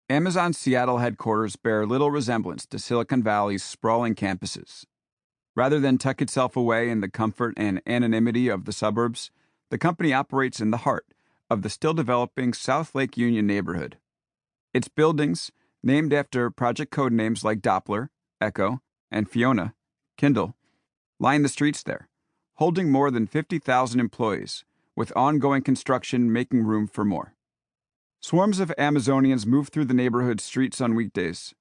Amazon's Seattle headquarters bear little resemblance to Silicon Valley's sprawling campuses. Rather than tuck itself away in the comfort and anonymity of the suburbs, the company operates in the heart of the still-developing South Lake Union neighborhood. Its buildings, named after project code names like Doppler, Echo, and Fiona, Kindle, line the streets there, holding more than 50,000 employees, with ongoing construction making room for more. Swarms of Amazonians move through the neighborhood's streets on weekdays,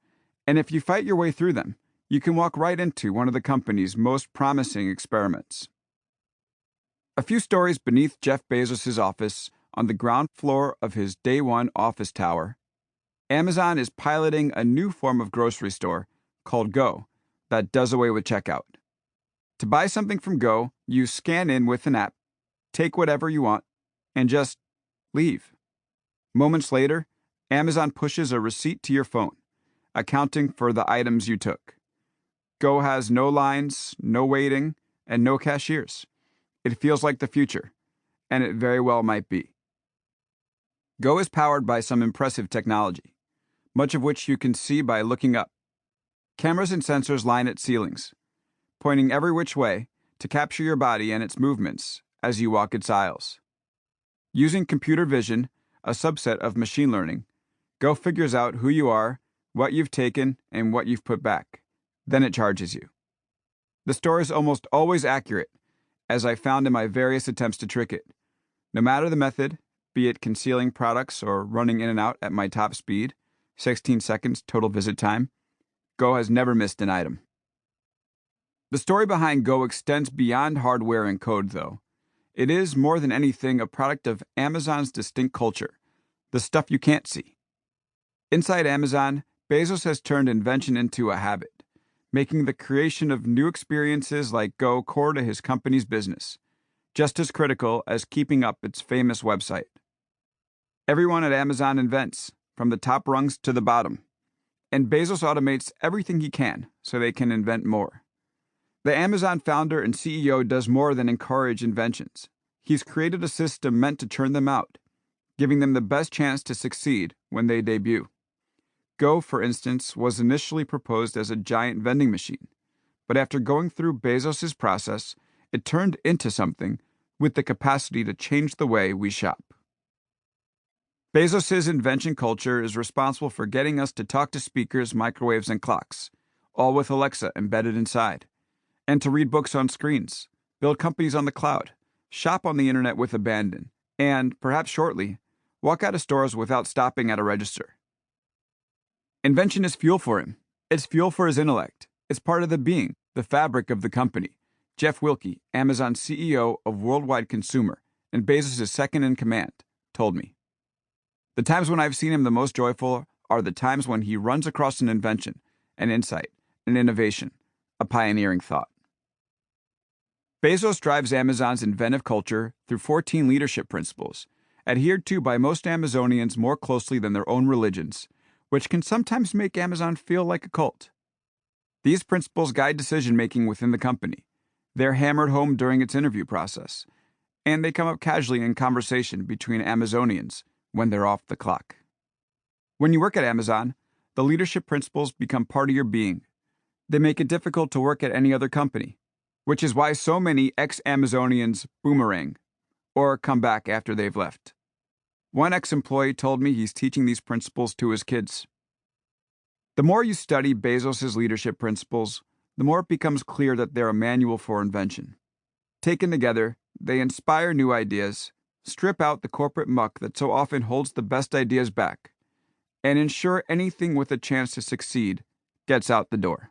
and if you fight your way through them, you can walk right into one of the company's most promising experiments. A few stories beneath Jeff Bezos' office, on the ground floor of his Day One office tower, Amazon is piloting a new form of grocery store called Go that does away with checkout. To buy something from Go, you scan in with an app, take whatever you want, and just leave. Moments later, Amazon pushes a receipt to your phone, accounting for the items you took. Go has no lines, no waiting, and no cashiers. It feels like the future, and it very well might be. Go is powered by some impressive technology, much of which you can see by looking up. Cameras and sensors line its ceilings, pointing every which way to capture your body and its movements as you walk its aisles. Using computer vision, a subset of machine learning, Go figures out who you are, what you've taken, and what you've put back. Then it charges you. The store is almost always accurate, as I found in my various attempts to trick it. No matter the method, be it concealing products or running in and out at my top speed, 16 seconds total visit time, Go has never missed an item. The story behind Go extends beyond hardware and code, though. It is, more than anything, a product of Amazon's distinct culture, the stuff you can't see. Inside Amazon, Bezos has turned invention into a habit, making the creation of new experiences like Go core to his company's business, just as critical as keeping up its famous website. Everyone at Amazon invents, from the top rungs to the bottom, and Bezos automates everything he can so they can invent more. The Amazon founder and CEO does more than encourage inventions. He's created a system meant to churn them out, giving them the best chance to succeed when they debut. Go, for instance, was initially proposed as a giant vending machine, but after going through Bezos' process, it turned into something with the capacity to change the way we shop. Bezos' invention culture is responsible for getting us to talk to speakers, microwaves, and clocks, all with Alexa embedded inside, and to read books on screens, build companies on the cloud, shop on the internet with abandon, and, perhaps shortly, walk out of stores without stopping at a register. Invention is fuel for him. It's fuel for his intellect. It's part of the being, the fabric of the company. Jeff Wilke, Amazon's CEO of Worldwide Consumer and Bezos' second-in-command, told me. The times when I've seen him the most joyful are the times when he runs across an invention, an insight, an innovation, a pioneering thought. Bezos drives Amazon's inventive culture through 14 leadership principles, adhered to by most Amazonians more closely than their own religions, which can sometimes make Amazon feel like a cult. These principles guide decision-making within the company. They're hammered home during its interview process, and they come up casually in conversation between Amazonians when they're off the clock. When you work at Amazon, the leadership principles become part of your being. They make it difficult to work at any other company, which is why so many ex-Amazonians boomerang or come back after they've left. One ex-employee told me he's teaching these principles to his kids. The more you study Bezos' leadership principles, the more it becomes clear that they're a manual for invention. Taken together, they inspire new ideas, strip out the corporate muck that so often holds the best ideas back, and ensure anything with a chance to succeed gets out the door.